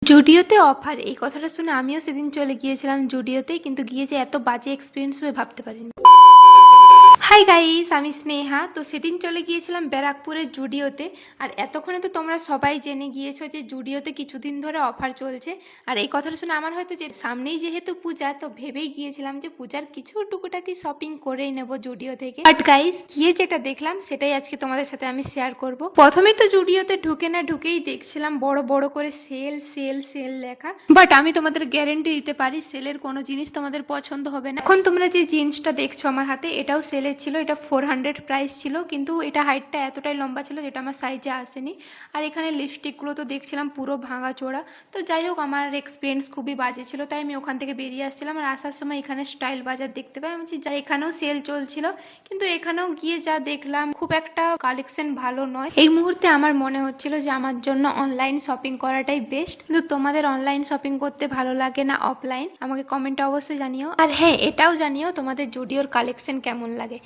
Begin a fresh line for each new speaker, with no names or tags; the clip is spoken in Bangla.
জুডিওতে অফার, এই কথাটা শুনে আমিও সেদিন চলে গিয়েছিলাম জুডিওতে, কিন্তু গিয়ে যে এত বাজে এক্সপিরিয়েন্স হবে ভাবতে পারিনি। হাই গাইস, আমি স্নেহা। তো সেদিন চলে গিয়েছিলাম ব্যারাকপুরের জুডিওতে। আর এতক্ষণে তো তোমরা সবাই জেনে গিয়েছো যে জুডিওতে কিছুদিন ধরে অফার চলছে। আর এই কথাটা শুনে আমার হয়তো যে সামনেই যেহেতু পূজা, তো ভেবেই গিয়েছিলাম যে পূজার কিছু টুকুটাকি শপিং করেই নেব জুডিও থেকে। বাট গাইস, গিয়ে যেটা দেখলাম সেটাই আজকে তোমাদের সাথে আমি শেয়ার করব। প্রথমে তো জুডিওতে ঢুকে না ঢুকেই দেখছিলাম বড় বড় করে সেল সেল সেল লেখা। বাট আমি তোমাদের গ্যারেন্টি দিতে পারি সেলের কোনো জিনিস তোমাদের পছন্দ হবে না। এখন তোমরা যে জিন্সটা দেখছো আমার হাতে, এটাও সেলের ছিল। এটা 400 প্রাইস ছিল, কিন্তু এটা হাইটটা এতটাই লম্বা ছিল যেটা আমার সাইজে আসেনি। আর এখানে লিপস্টিকগুলো তো দেখছিলাম পুরো ভাঙা চোরা। তো যাই হোক, আমার এক্সপিরিয়েন্স খুবই বাজে ছিল, তাই আমি ওখান থেকে বেরিয়ে আসছিলাম। আর আসার সময় এখানে স্টাইল বাজার দেখতে পাই, আমি যা এখানেও সেল চলছিল, কিন্তু এখানেও গিয়ে যা দেখলাম খুব একটা কালেকশন ভালো নয়। এই মুহূর্তে আমার মনে হচ্ছিল যে আমার জন্য অনলাইন শপিং করাটাই বেস্ট। কিন্তু তোমাদের অনলাইন শপিং করতে ভালো লাগে না অফলাইন, আমাকে কমেন্টে অবশ্যই জানিও। আর হ্যাঁ, এটাও জানিও তোমাদের জুডিওর কালেকশন কেমন লাগে।